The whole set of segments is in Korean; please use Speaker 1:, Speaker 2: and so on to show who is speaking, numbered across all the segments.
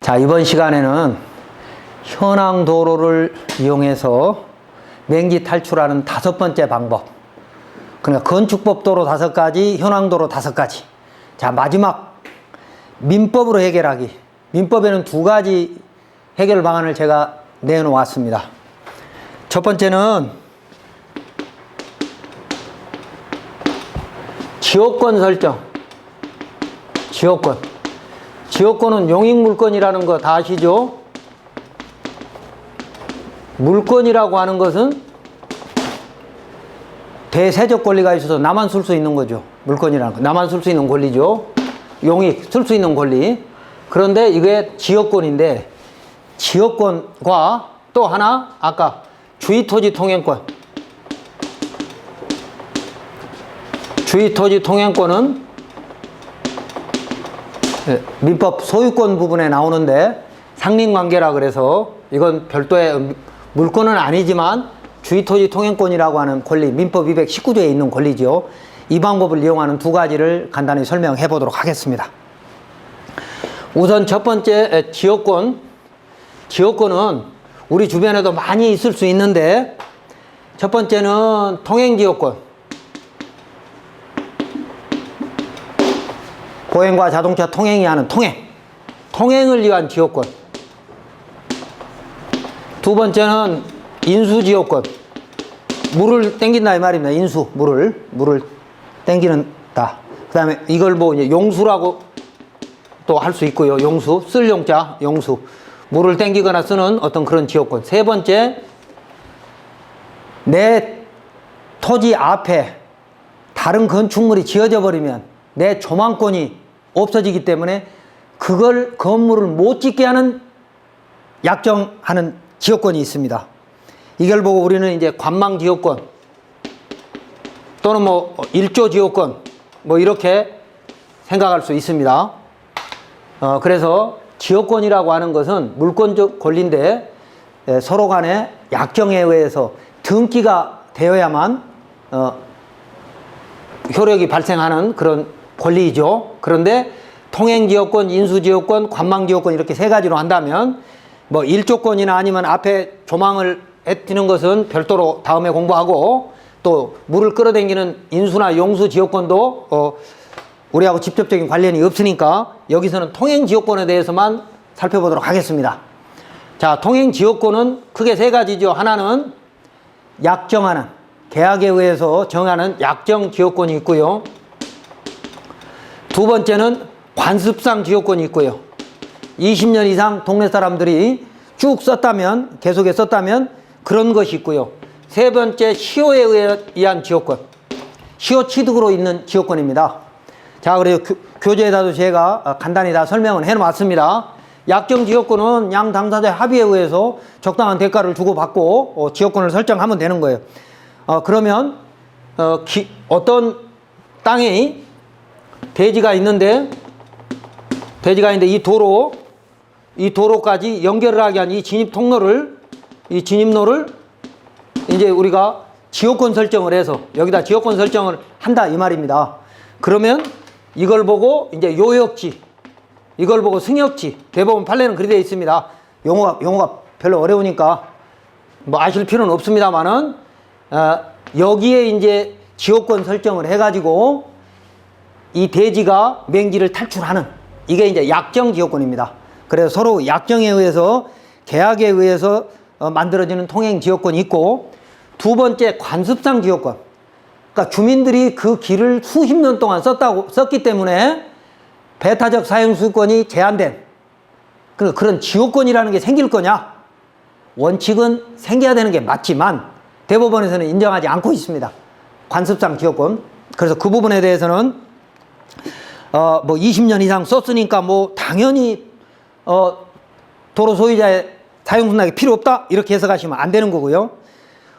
Speaker 1: 자, 이번 시간에는 현황 도로를 이용해서 맹지 탈출하는 5번째 방법. 그러니까 건축법 도로 5가지, 현황 도로 5가지. 자, 마지막 민법으로 해결하기. 민법에는 2가지 해결 방안을 제가 내놓았습니다. 첫 번째는 지역권 설정. 지역권. 지역권은 용익물권이라는 거 다 아시죠? 물권이라고 하는 것은 대세적 권리가 있어서 나만 쓸 수 있는 거죠. 물권이라는 거. 나만 쓸 수 있는 권리죠. 용익, 쓸 수 있는 권리. 그런데 이게 지역권인데, 지역권과 또 하나, 아까 주의토지 통행권. 주의토지 통행권은 민법 소유권 부분에 나오는데 상린관계라 그래서 이건 별도의 물권은 아니지만 주의토지 통행권이라고 하는 권리, 민법 219조에 있는 권리죠. 이 방법을 이용하는 2가지를 간단히 설명해 보도록 하겠습니다. 우선 첫 번째 지역권. 지역권은 우리 주변에도 많이 있을 수 있는데, 첫 번째는 통행지역권. 보행과 자동차 통행이 하는 통행을 위한 지역권. 두 번째는 인수지역권. 물을 땡긴다 이 말입니다. 인수, 물을 땡기는다. 그 다음에 이걸 뭐 이제 용수라고 또 할 수 있고요. 용수, 쓸 용자, 용수. 물을 땡기거나 쓰는 어떤 그런 지역권. 세 번째, 내 토지 앞에 다른 건축물이 지어져 버리면 내 조망권이 없어지기 때문에 그걸 건물을 못 짓게 하는 약정하는 지역권이 있습니다. 이걸 보고 우리는 이제 관망지역권 또는 뭐 일조지역권 뭐 이렇게 생각할 수 있습니다. 그래서 지역권이라고 하는 것은 물권적 권리인데 서로 간에 약정에 의해서 등기가 되어야만 효력이 발생하는 그런 권리이죠. 그런데 통행지역권, 인수지역권, 관망지역권 이렇게 3가지로 한다면 뭐 일조권이나 아니면 앞에 조망을 해뜨는 것은 별도로 다음에 공부하고, 또 물을 끌어당기는 인수나 용수지역권도 우리하고 직접적인 관련이 없으니까 여기서는 통행지역권에 대해서만 살펴보도록 하겠습니다. 자, 통행지역권은 크게 3가지죠. 하나는 약정하는, 계약에 의해서 정하는 약정지역권이 있고요. 두 번째는 관습상 지역권이 있고요. 20년 이상 동네 사람들이 쭉 썼다면, 계속해 썼다면 그런 것이 있고요. 세 번째, 시효에 의한 지역권. 시효 취득으로 있는 지역권입니다. 자, 그래서 교재에다도 제가 간단히 다 설명을 해 놓았습니다. 약정 지역권은 양 당사자의 합의에 의해서 적당한 대가를 주고받고 지역권을 설정하면 되는 거예요. 그러면 어떤 땅에 대지가 있는데 이 도로까지 연결을 하게 한 이 진입로를 이제 우리가 지역권 설정을 해서 여기다 지역권 설정을 한다 이 말입니다. 그러면 이걸 보고 이제 요역지, 이걸 보고 승역지, 대법원 판례는 그렇게 되어 있습니다. 용어가 별로 어려우니까 뭐 아실 필요는 없습니다만은 여기에 이제 지역권 설정을 해가지고 이 대지가 맹지를 탈출하는, 이게 이제 약정 지역권입니다. 그래서 서로 약정에 의해서, 계약에 의해서 만들어지는 통행 지역권이 있고, 두 번째 관습상 지역권. 그러니까 주민들이 그 길을 수십 년 동안 썼기 때문에 배타적 사용 수요권이 제한된 그런 지역권이라는 게 생길 거냐? 원칙은 생겨야 되는 게 맞지만 대법원에서는 인정하지 않고 있습니다. 관습상 지역권. 그래서 그 부분에 대해서는 뭐 20년 이상 썼으니까 뭐 당연히 도로 소유자의 사용 승낙이 필요 없다 이렇게 해석하시면 안 되는 거고요.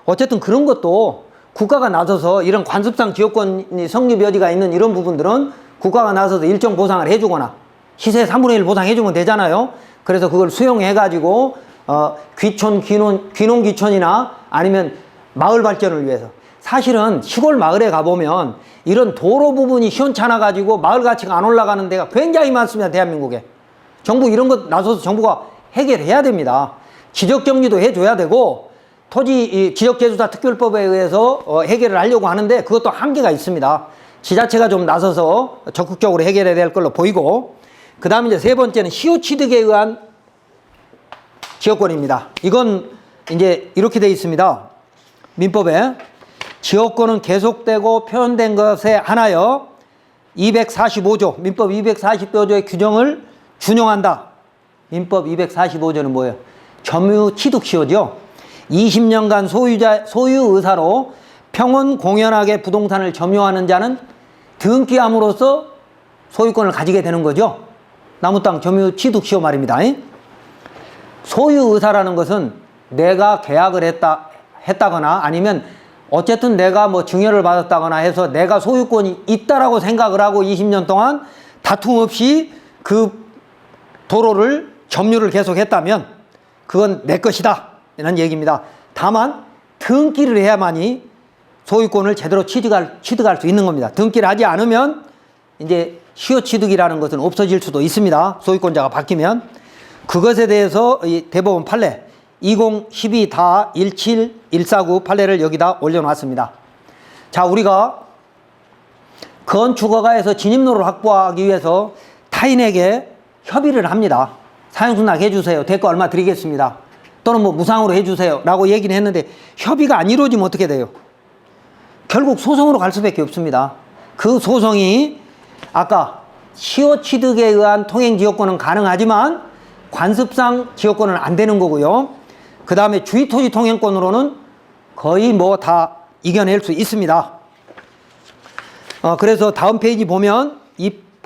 Speaker 1: 어쨌든 그런 것도 국가가 나서서 이런 관습상 지역권이 성립 여지가 있는 이런 부분들은 국가가 나서서 일정 보상을 해주거나 시세 3분의 1 보상해주면 되잖아요. 그래서 그걸 수용해가지고 귀농귀촌이나 아니면 마을 발전을 위해서, 사실은 시골 마을에 가보면 이런 도로 부분이 시원찮아가지고 마을 가치가 안 올라가는 데가 굉장히 많습니다. 대한민국에. 정부 이런 것 나서서 정부가 해결해야 됩니다. 지적정리도 해줘야 되고 토지 지적재주사 특별법에 의해서 해결을 하려고 하는데 그것도 한계가 있습니다. 지자체가 좀 나서서 적극적으로 해결해야 될 걸로 보이고, 그 다음에 이제 세 번째는 시효취득에 의한 지역권입니다. 이건 이제 이렇게 되어 있습니다. 민법에 지역권은 계속되고 표현된 것에 한하여 245조, 민법 245조의 규정을 준용한다. 민법 245조는 뭐예요? 점유취득시효죠. 20년간 소유 의사로 평온 공연하게 부동산을 점유하는 자는 등기함으로써 소유권을 가지게 되는 거죠. 나무 땅 점유취득시효 말입니다. 소유 의사라는 것은 내가 계약을 했다거나 아니면 어쨌든 내가 뭐 증여를 받았다거나 해서 내가 소유권이 있다라고 생각을 하고 20년 동안 다툼 없이 그 도로를 점유를 계속했다면 그건 내 것이다 이런 얘기입니다. 다만 등기를 해야만이 소유권을 제대로 취득할 수 있는 겁니다. 등기를 하지 않으면 이제 시효취득이라는 것은 없어질 수도 있습니다. 소유권자가 바뀌면. 그것에 대해서 이 대법원 판례 2012-17149 판례를 여기다 올려놨습니다. 자, 우리가 건축허가에서 진입로를 확보하기 위해서 타인에게 협의를 합니다. 사용승낙 해주세요. 대가 얼마 드리겠습니다. 또는 뭐 무상으로 해주세요. 라고 얘기는 했는데 협의가 안 이루어지면 어떻게 돼요? 결국 소송으로 갈 수밖에 없습니다. 그 소송이 아까 시효취득에 의한 통행지역권은 가능하지만 관습상 지역권은 안 되는 거고요. 그 다음에 주의토지 통행권으로는 거의 뭐 다 이겨낼 수 있습니다. 그래서 다음 페이지 보면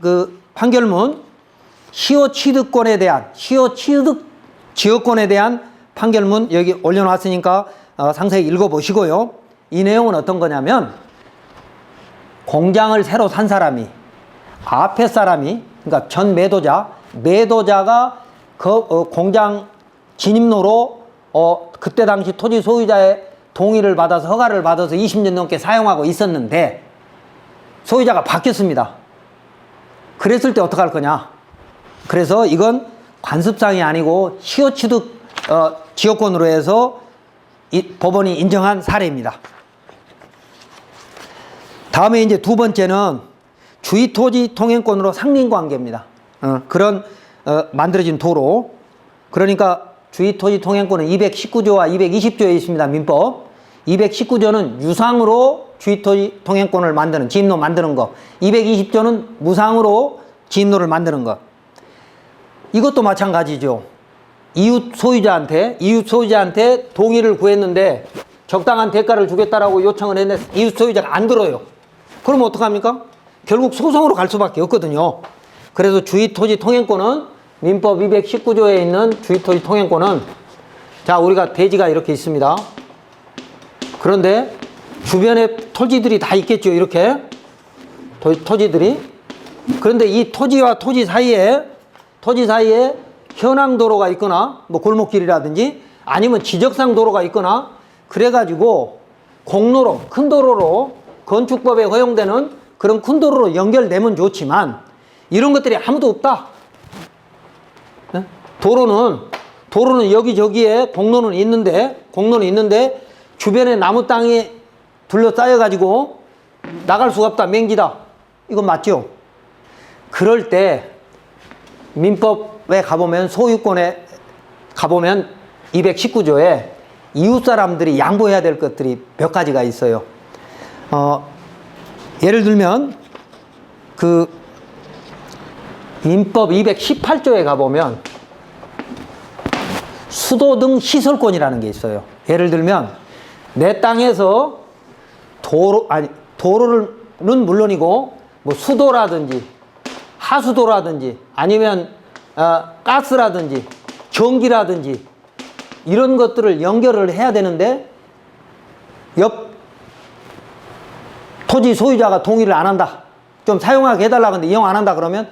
Speaker 1: 그 판결문 시효취득권에 대한 시효취득 지역권에 대한 판결문 여기 올려놨으니까 상세히 읽어보시고요. 이 내용은 어떤 거냐면 공장을 새로 산 사람이 앞에 사람이 그러니까 전 매도자가 그 공장 진입로로 그때 당시 토지 소유자의 동의를 받아서 허가를 받아서 20년 넘게 사용하고 있었는데 소유자가 바뀌었습니다. 그랬을 때 어떡할 거냐? 그래서 이건 관습상이 아니고 시효취득 지역권으로 해서 법원이 인정한 사례입니다. 다음에 이제 두 번째는 주의토지 통행권으로 상린관계입니다. 그런 만들어진 도로. 그러니까 주의토지 통행권은 219조와 220조에 있습니다. 민법. 219조는 유상으로 주의토지 통행권을 만드는, 지임로 만드는 거. 220조는 무상으로 지임로를 만드는 것. 이것도 마찬가지죠. 이웃 소유자한테 동의를 구했는데 적당한 대가를 주겠다라고 요청을 했는데 이웃 소유자가 안 들어요. 그러면 어떡합니까? 결국 소송으로 갈 수밖에 없거든요. 그래서 주의토지 통행권은 민법 219조에 있는 주의토지 통행권은 자, 우리가 대지가 이렇게 있습니다. 그런데 주변에 토지들이 다 있겠죠. 이렇게 토지들이. 그런데 이 토지와 토지 사이에 현황도로가 있거나 뭐 골목길이라든지 아니면 지적상 도로가 있거나 그래가지고 공로로 큰 도로로 건축법에 허용되는 그런 큰 도로로 연결되면 좋지만 이런 것들이 아무도 없다. 네? 도로는 여기저기에 공로는 있는데 주변에 나무 땅이 둘러싸여 가지고 나갈 수가 없다. 맹지다. 이건 맞죠? 그럴 때 민법에 가보면 소유권에 가보면 219조에 이웃 사람들이 양보해야 될 것들이 몇 가지가 있어요. 예를 들면 그 민법 218조에 가보면 수도 등 시설권이라는 게 있어요. 예를 들면 내 땅에서 도로는 물론이고 뭐 수도라든지 하수도라든지 아니면 가스라든지 전기라든지 이런 것들을 연결을 해야 되는데 옆 토지 소유자가 동의를 안 한다. 좀 사용하게 해달라고 하는데 이용 안 한다 그러면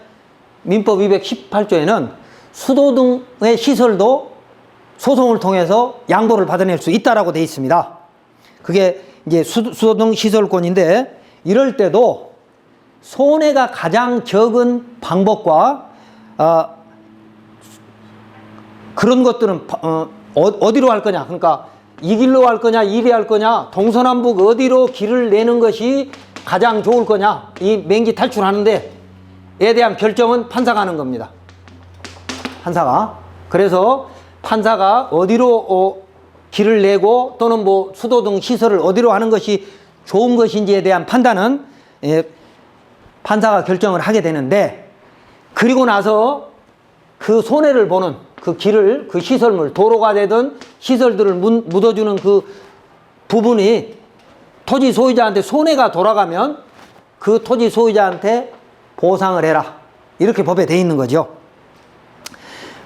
Speaker 1: 민법 218조에는 수도 등의 시설도 소송을 통해서 양도를 받아낼 수 있다라고 되어 있습니다. 그게 이제 수도 등 시설권인데 이럴 때도 손해가 가장 적은 방법과 그런 것들은 어디로 할 거냐. 그러니까 이 길로 할 거냐, 이리 할 거냐, 동서남북 어디로 길을 내는 것이 가장 좋을 거냐. 이 맹지 탈출하는데 에 대한 결정은 판사가 하는 겁니다. 판사가. 그래서 판사가 어디로 길을 내고 또는 뭐 수도 등 시설을 어디로 하는 것이 좋은 것인지에 대한 판단은 판사가 결정을 하게 되는데, 그리고 나서 그 손해를 보는 그 길을, 그 시설물, 도로가 되든 시설들을 묻어주는 그 부분이 토지 소유자한테 손해가 돌아가면 그 토지 소유자한테 보상을 해라. 이렇게 법에 돼 있는 거죠.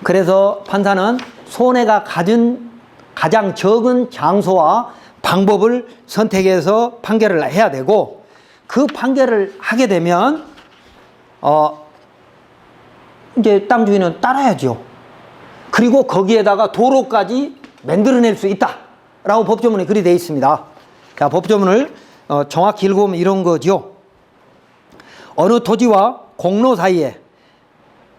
Speaker 1: 그래서 판사는 손해가 가장 적은 장소와 방법을 선택해서 판결을 해야 되고, 그 판결을 하게 되면 이제 땅 주인은 따라야죠. 그리고 거기에다가 도로까지 만들어낼 수 있다라고 법조문에 그리 되어 있습니다. 자, 법조문을 정확히 읽어보면 이런 거죠. 어느 토지와 공로 사이에,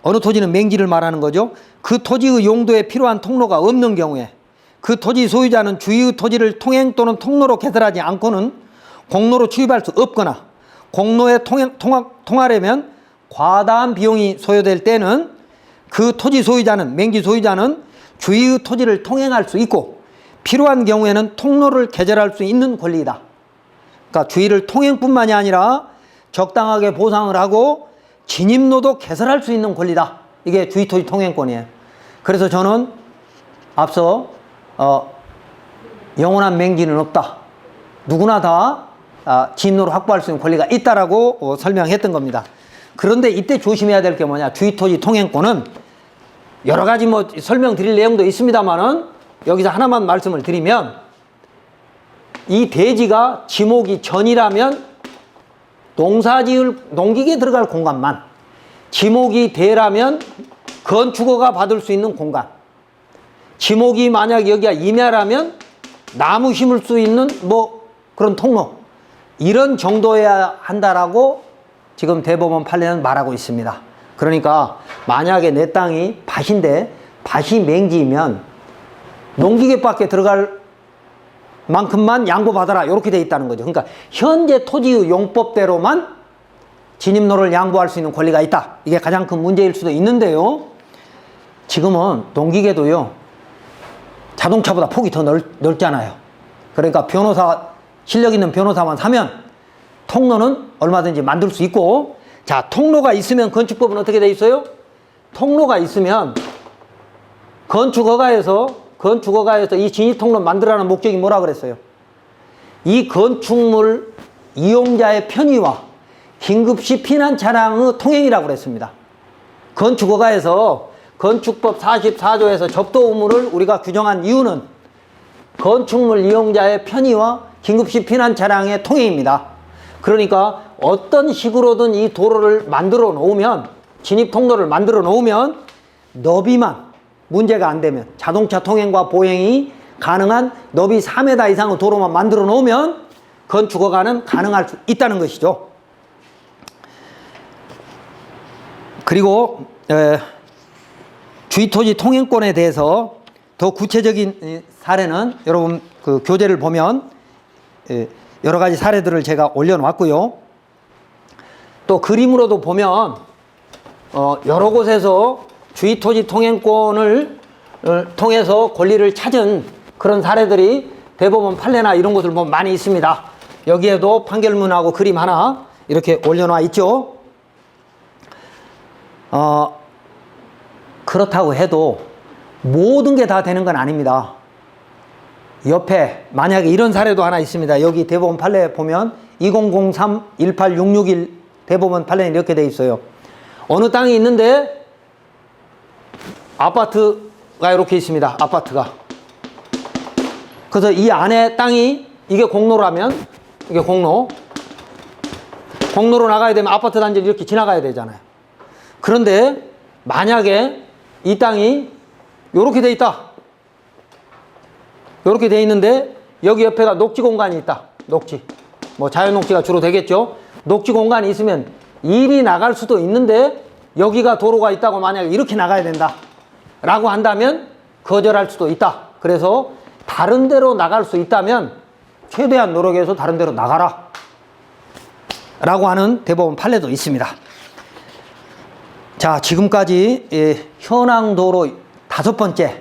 Speaker 1: 어느 토지는 맹지를 말하는 거죠. 그 토지의 용도에 필요한 통로가 없는 경우에 그 토지 소유자는 주위의 토지를 통행 또는 통로로 개설하지 않고는 공로로 출입할 수 없거나, 공로에 통하려면 과다한 비용이 소요될 때는 그 토지 소유자는, 맹지 소유자는 주위의 토지를 통행할 수 있고, 필요한 경우에는 통로를 개설할 수 있는 권리이다. 그러니까 주위를 통행뿐만이 아니라 적당하게 보상을 하고 진입로도 개설할 수 있는 권리다. 이게 주위토지 통행권이에요. 그래서 저는 앞서 영원한 맹지는 없다. 누구나 다 진입로를 확보할 수 있는 권리가 있다라고 설명했던 겁니다. 그런데 이때 조심해야 될 게 뭐냐. 주위토지 통행권은 여러 가지 뭐 설명드릴 내용도 있습니다만은 여기서 하나만 말씀을 드리면, 이 대지가 지목이 전이라면 농기계 들어갈 공간만, 지목이 대라면 건축허가 받을 수 있는 공간, 지목이 만약 여기가 임야라면 나무 심을 수 있는 뭐 그런 통로, 이런 정도여야 한다라고 지금 대법원 판례는 말하고 있습니다. 그러니까 만약에 내 땅이 밭인데 밭이 맹지이면 농기계밖에 들어갈 만큼만 양보받아라, 이렇게 돼 있다는 거죠. 그러니까 현재 토지의 용법대로만 진입로를 양보할 수 있는 권리가 있다. 이게 가장 큰 문제일 수도 있는데요. 지금은 농기계도요, 자동차보다 폭이 더 넓잖아요. 그러니까 실력 있는 변호사만 사면 통로는 얼마든지 만들 수 있고, 자, 통로가 있으면 건축법은 어떻게 돼 있어요? 통로가 있으면 건축허가에서 이 진입통로 만들라는 목적이 뭐라 그랬어요? 이 건축물 이용자의 편의와 긴급시 피난 차량의 통행이라고 그랬습니다. 건축허가에서 건축법 44조에서 접도 의무를 우리가 규정한 이유는 건축물 이용자의 편의와 긴급시 피난 차량의 통행입니다. 그러니까 어떤 식으로든 이 도로를 만들어 놓으면, 진입 통로를 만들어 놓으면 너비만 문제가 안 되면, 자동차 통행과 보행이 가능한 너비 4m 이상의 도로만 만들어 놓으면 건축허가는 가능할 수 있다는 것이죠. 그리고 주위토지 통행권에 대해서 더 구체적인 사례는 여러분 그 교재를 보면 여러 가지 사례들을 제가 올려놓았고요. 또 그림으로도 보면 여러 곳에서 주위토지 통행권을 통해서 권리를 찾은 그런 사례들이 대법원 판례나 이런 곳을 보면 많이 있습니다. 여기에도 판결문하고 그림 하나 이렇게 올려놔 있죠. 그렇다고 해도 모든 게 다 되는 건 아닙니다. 옆에 만약에 이런 사례도 하나 있습니다. 여기 대법원 판례 보면 2003-18661 대법원 판례는 이렇게 돼 있어요. 어느 땅이 있는데 아파트가 이렇게 있습니다. 아파트가. 그래서 이 안에 땅이, 이게 공로라면, 이게 공로로 나가야 되면 아파트 단지를 이렇게 지나가야 되잖아요. 그런데 만약에 이 땅이 이렇게 돼 있다. 이렇게 돼 있는데 여기 옆에가 녹지 공간이 있다. 녹지. 뭐 자연 녹지가 주로 되겠죠. 녹지 공간이 있으면 일이 나갈 수도 있는데 여기가 도로가 있다고 만약에 이렇게 나가야 된다 라고 한다면 거절할 수도 있다. 그래서 다른 데로 나갈 수 있다면 최대한 노력해서 다른 데로 나가라 라고 하는 대법원 판례도 있습니다. 자, 지금까지 현황도로 5번째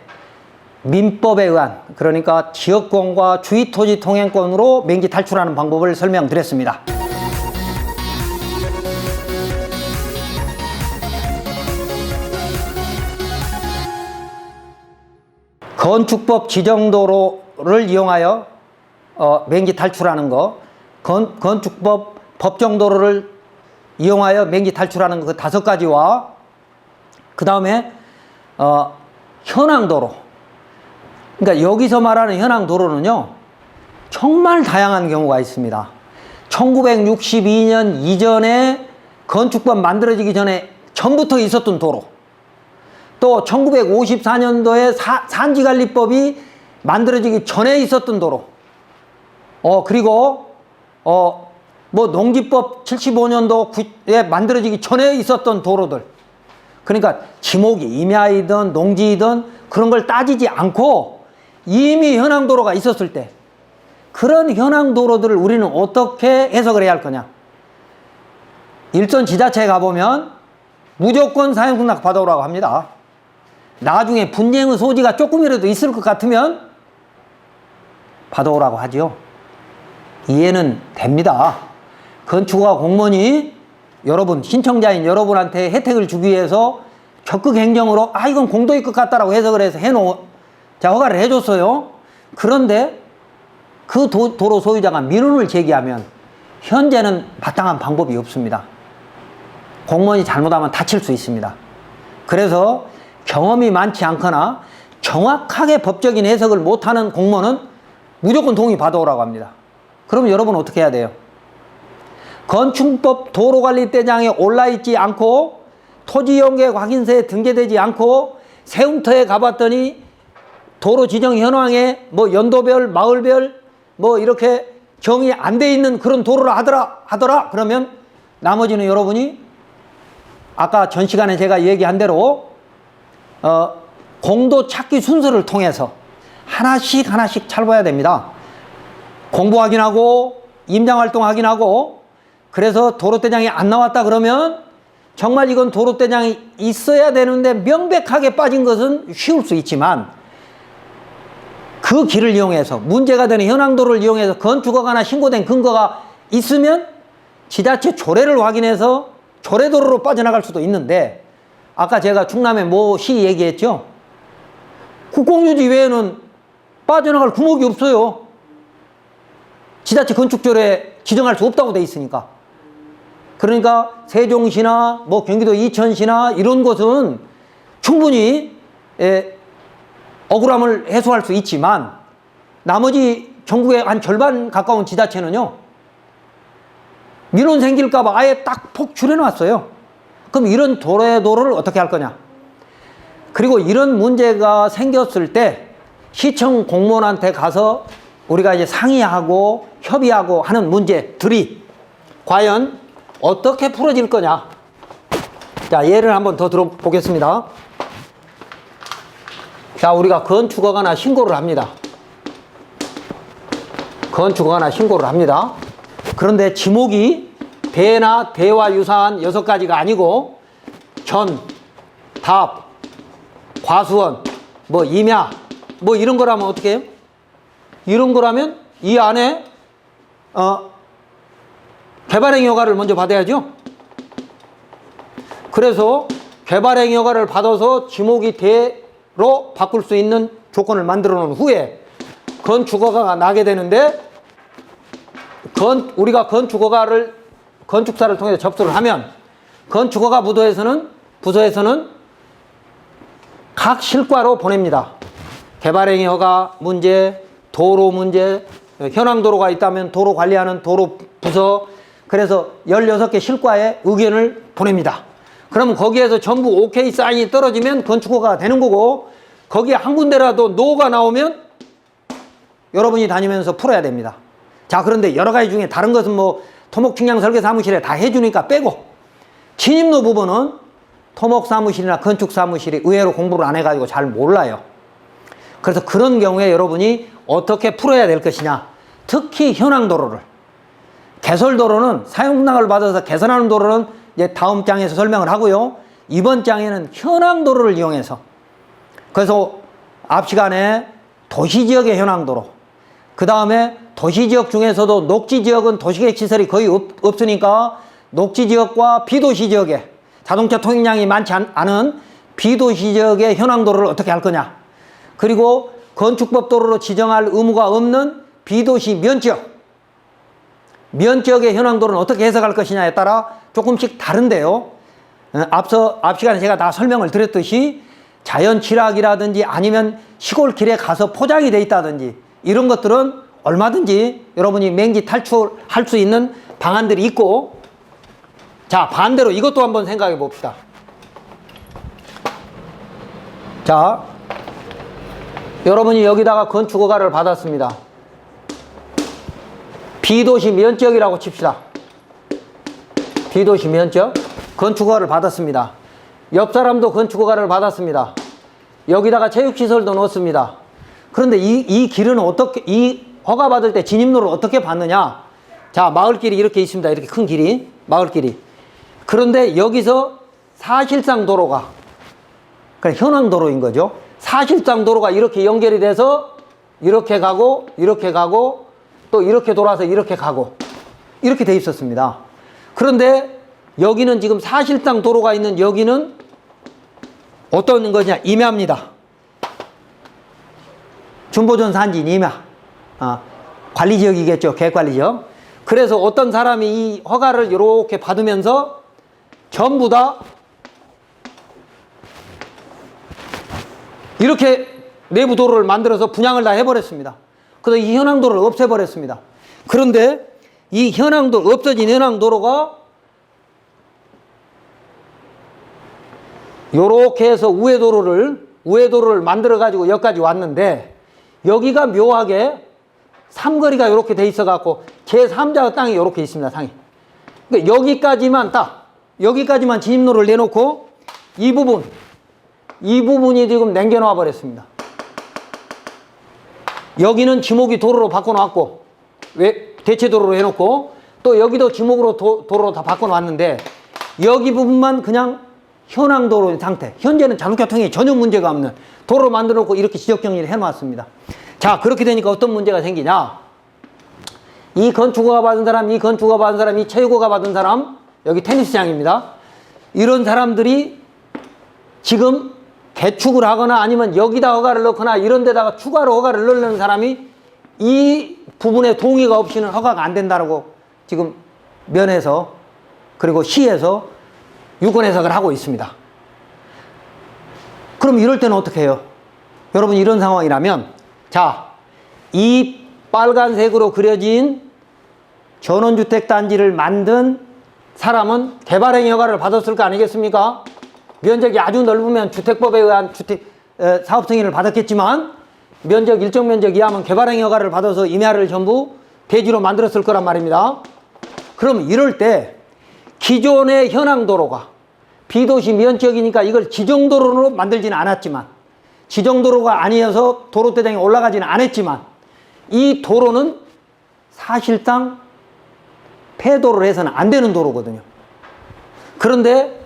Speaker 1: 민법에 의한, 그러니까 지역권과 주위토지 통행권으로 맹지 탈출하는 방법을 설명드렸습니다. 건축법 지정도로를 이용하여 맹지 탈출하는 거, 건축법 법정도로를 이용하여 맹지 탈출하는 그 5가지와 그 다음에 현황도로, 그러니까 여기서 말하는 현황도로는요 정말 다양한 경우가 있습니다. 1962년 이전에 건축법 만들어지기 전에 전부터 있었던 도로, 또 1954년도에 산지관리법이 만들어지기 전에 있었던 도로, 그리고 뭐 농지법 75년도에 만들어지기 전에 있었던 도로들, 그러니까 지목이 임야이든 농지이든 그런 걸 따지지 않고 이미 현황도로가 있었을 때 그런 현황도로들을 우리는 어떻게 해석을 해야 할 거냐. 일선 지자체에 가보면 무조건 사용승낙 받아오라고 합니다. 나중에 분쟁의 소지가 조금이라도 있을 것 같으면 받아오라고 하죠. 이해는 됩니다. 건축허가 공무원이 여러분, 신청자인 여러분한테 혜택을 주기 위해서 적극 행정으로 이건 공도일 것 같다라고 해석을 해서 허가를 해줬어요. 그런데 그 도로 소유자가 민원을 제기하면 현재는 마땅한 방법이 없습니다. 공무원이 잘못하면 다칠 수 있습니다. 그래서 경험이 많지 않거나 정확하게 법적인 해석을 못하는 공무원은 무조건 동의 받아오라고 합니다. 그럼 여러분은 어떻게 해야 돼요? 건축법 도로관리대장에 올라있지 않고 토지용계 확인서에 등재되지 않고 세움터에 가봤더니 도로 지정 현황에 뭐 연도별, 마을별 뭐 이렇게 정의 안 돼 있는 그런 도로를 하더라. 그러면 나머지는 여러분이 아까 전 시간에 제가 얘기한 대로 공도 찾기 순서를 통해서 하나씩 찾아봐야 됩니다. 공부 확인하고 임장활동 확인하고, 그래서 도로대장이 안 나왔다 그러면 정말 이건 도로대장이 있어야 되는데 명백하게 빠진 것은 쉬울 수 있지만 그 길을 이용해서 문제가 되는 현황도로를 이용해서 건축허가나 신고된 근거가 있으면 지자체 조례를 확인해서 조례도로로 빠져나갈 수도 있는데, 아까 제가 충남의 모 시 얘기했죠. 국공유지 외에는 빠져나갈 구멍이 없어요. 지자체 건축조례 지정할 수 없다고 돼 있으니까. 그러니까 세종시나 뭐 경기도 이천시나 이런 곳은 충분히 억울함을 해소할 수 있지만 나머지 전국의 한 절반 가까운 지자체는요 민원 생길까봐 아예 딱 폭 줄여놨어요. 그럼 이런 도로를 어떻게 할 거냐. 그리고 이런 문제가 생겼을 때 시청 공무원한테 가서 우리가 이제 상의하고 협의하고 하는 문제들이 과연 어떻게 풀어질 거냐. 자, 예를 한번 더 들어보겠습니다. 자, 우리가 건축허가나 신고를 합니다. 건축허가나 신고를 합니다. 그런데 지목이 대나 대와 유사한 6가지가 아니고 전, 답, 과수원, 뭐 임야, 뭐 이런 거라면 어떻게 해요? 이런 거라면 이 안에 개발행위 허가를 먼저 받아야죠. 그래서 개발행위 허가를 받아서 지목이 대로 바꿀 수 있는 조건을 만들어 놓은 후에 건축허가가 나게 되는데, 우리가 건축사를 통해서 접수를 하면 건축허가 부서에서는 각 실과로 보냅니다. 개발행위 허가 문제, 도로 문제, 현황도로가 있다면 도로 관리하는 도로 부서, 그래서 16개 실과에 의견을 보냅니다. 그러면 거기에서 전부 오케이 사인이 떨어지면 건축허가가 되는 거고, 거기에 한 군데라도 노가 나오면 여러분이 다니면서 풀어야 됩니다. 자, 그런데 여러 가지 중에 다른 것은 뭐 토목측량설계사무실에 다 해주니까 빼고, 진입로 부분은 토목사무실이나 건축사무실이 의외로 공부를 안 해가지고 잘 몰라요. 그래서 그런 경우에 여러분이 어떻게 풀어야 될 것이냐. 특히 현황도로를. 개설도로는 사용등락을 받아서 개설하는 도로는 이제 다음 장에서 설명을 하고요. 이번 장에는 현황도로를 이용해서. 그래서 앞 시간에 도시지역의 현황도로, 그 다음에 도시지역 중에서도 녹지지역은 도시계획시설이 거의 없으니까 녹지지역과 비도시지역에 자동차 통행량이 많지 않은 비도시지역의 현황도로를 어떻게 할 거냐. 그리고 건축법 도로로 지정할 의무가 없는 비도시 면지역의 현황도로는 어떻게 해석할 것이냐에 따라 조금씩 다른데요. 앞 시간에 제가 다 설명을 드렸듯이 자연 취락이라든지 아니면 시골 길에 가서 포장이 돼 있다든지 이런 것들은 얼마든지 여러분이 맹지 탈출할 수 있는 방안들이 있고, 자, 반대로 이것도 한번 생각해 봅시다. 자, 여러분이 여기다가 건축허가를 받았습니다. 비도시 면적이라고 칩시다. 비도시 면적 건축허가를 받았습니다. 옆 사람도 건축허가를 받았습니다. 여기다가 체육시설도 넣었습니다. 그런데 이 길은 어떻게, 이 허가 받을 때 진입로를 어떻게 받느냐. 자, 마을길이 이렇게 있습니다. 이렇게 큰 길이, 마을길이. 그런데 여기서 사실상 도로가, 그러니까 현황도로인 거죠. 사실상 도로가 이렇게 연결이 돼서 이렇게 가고 또 이렇게 돌아서 이렇게 가고 이렇게 돼 있었습니다. 그런데 여기는 지금 사실상 도로가 있는 여기는 어떤 것이냐. 임야입니다. 준보존 산지인 임야. 관리지역이겠죠. 계획관리지역. 그래서 어떤 사람이 이 허가를 이렇게 받으면서 전부 다 이렇게 내부 도로를 만들어서 분양을 다 해버렸습니다. 그래서 이 현황도로를 없애버렸습니다. 그런데 이 없어진 현황도로가 요렇게 해서 우회도로를 만들어가지고 여기까지 왔는데, 여기가 묘하게 삼거리가 이렇게 돼 있어갖고 제3자 땅이 이렇게 있습니다. 상이. 그러니까 여기까지만 진입로를 내놓고 이 부분이 지금 남겨놓아 버렸습니다. 여기는 지목이 도로로 바꿔놨고, 왜 대체도로로 해놓고, 또 여기도 지목으로 도로로 다 바꿔놨는데, 여기 부분만 그냥 현황도로인 상태. 현재는 자동차 통행에 전혀 문제가 없는 도로로 만들어놓고 이렇게 지적정리를 해놨습니다. 자, 그렇게 되니까 어떤 문제가 생기냐. 이 건축허가 받은 사람, 이 체육허가 받은 사람, 여기 테니스장입니다. 이런 사람들이 지금 개축을 하거나 아니면 여기다 허가를 넣거나 이런 데다가 추가로 허가를 넣는 사람이 이 부분에 동의가 없이는 허가가 안 된다고 지금 면에서 그리고 시에서 유권 해석을 하고 있습니다. 그럼 이럴 때는 어떻게 해요? 여러분, 이런 상황이라면, 자, 이 빨간색으로 그려진 전원주택단지를 만든 사람은 개발행위 허가를 받았을 거 아니겠습니까? 면적이 아주 넓으면 주택법에 의한 사업 승인을 받았겠지만, 일정 면적 이하면 개발행위 허가를 받아서 임야를 전부 대지로 만들었을 거란 말입니다. 그럼 이럴 때 기존의 현황도로가 비도시 면적이니까 이걸 지정도로로 만들지는 않았지만, 지정도로가 아니어서 도로대장에 올라가지는 않았지만, 이 도로는 사실상 폐도로로 해서는 안 되는 도로거든요. 그런데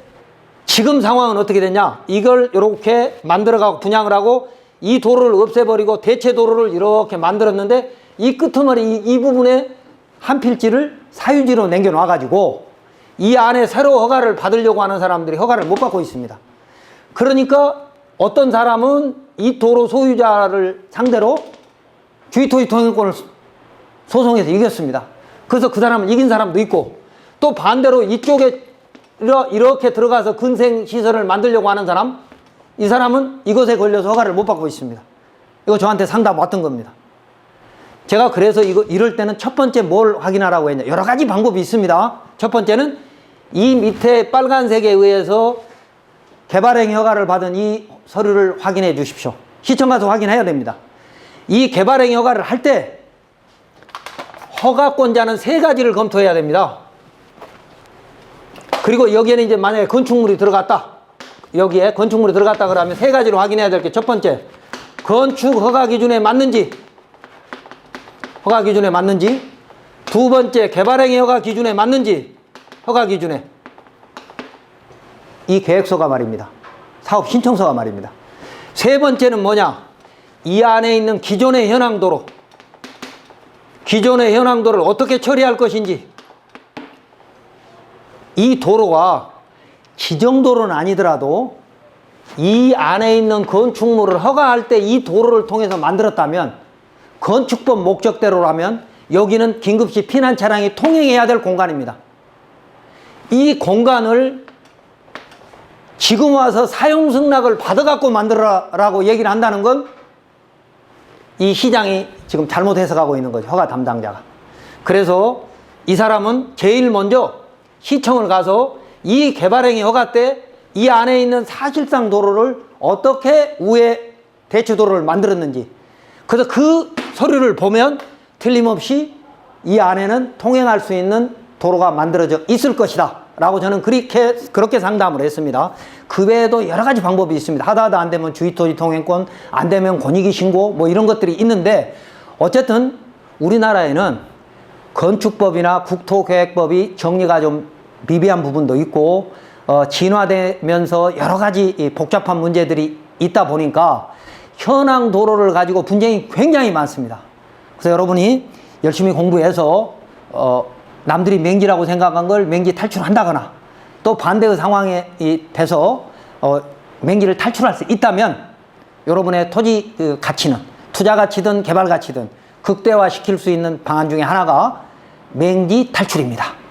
Speaker 1: 지금 상황은 어떻게 됐냐. 이걸 이렇게 만들어가고 분양을 하고 이 도로를 없애버리고 대체 도로를 이렇게 만들었는데, 이 끄트머리 이 부분에 한 필지를 사유지로 남겨놔가지고 이 안에 새로 허가를 받으려고 하는 사람들이 허가를 못 받고 있습니다. 그러니까 어떤 사람은 이 도로 소유자를 상대로 주의토지 통행권을 소송해서 이겼습니다. 그래서 그 사람은 이긴 사람도 있고, 또 반대로 이쪽에 이렇게 들어가서 근생시설을 만들려고 하는 사람, 이 사람은 이것에 걸려서 허가를 못 받고 있습니다. 이거 저한테 상담 왔던 겁니다. 제가 그래서 이럴 때는 첫 번째 뭘 확인하라고 했냐. 여러 가지 방법이 있습니다. 첫 번째는 이 밑에 빨간색에 의해서 개발행위 허가를 받은 이 서류를 확인해 주십시오. 시청 가서 확인해야 됩니다. 이 개발행위 허가를 할 때 허가권자는 3가지를 검토해야 됩니다. 그리고 여기에는 이제 만약에 건축물이 들어갔다, 여기에 건축물이 들어갔다 그러면 3가지로 확인해야 될 게, 첫 번째, 건축 허가 기준에 맞는지, 두 번째 개발행위 허가 기준에 맞는지, 허가 기준에. 이 계획서가 말입니다. 사업 신청서가 말입니다. 세 번째는 뭐냐? 이 안에 있는 기존의 현황도로, 기존의 현황도를 어떻게 처리할 것인지. 이 도로가 지정도로는 아니더라도 이 안에 있는 건축물을 허가할 때 이 도로를 통해서 만들었다면, 건축법 목적대로라면 여기는 긴급시 피난 차량이 통행해야 될 공간입니다. 이 공간을 지금 와서 사용 승낙을 받아갖고 만들어라라고 얘기를 한다는 건 이 시장이 지금 잘못 해석하고 있는 거죠. 허가 담당자가. 그래서 이 사람은 제일 먼저 시청을 가서 이 개발행위 허가 때 이 안에 있는 사실상 도로를 어떻게 우회 대치도로를 만들었는지, 그래서 그 서류를 보면 틀림없이 이 안에는 통행할 수 있는 도로가 만들어져 있을 것이다 라고 저는 그렇게 상담을 했습니다. 그 외에도 여러 가지 방법이 있습니다. 하다 안 되면 주의토지 통행권, 안 되면 권익위 신고, 뭐 이런 것들이 있는데, 어쨌든 우리나라에는 건축법이나 국토계획법이 정리가 좀 미비한 부분도 있고, 진화되면서 여러 가지 복잡한 문제들이 있다 보니까 현황 도로를 가지고 분쟁이 굉장히 많습니다. 그래서 여러분이 열심히 공부해서 남들이 맹지라고 생각한 걸 맹지 탈출한다거나, 또 반대의 상황에 돼서 맹지를 탈출할 수 있다면 여러분의 토지 가치는, 투자 가치든 개발 가치든 극대화시킬 수 있는 방안 중에 하나가 맹지 탈출입니다.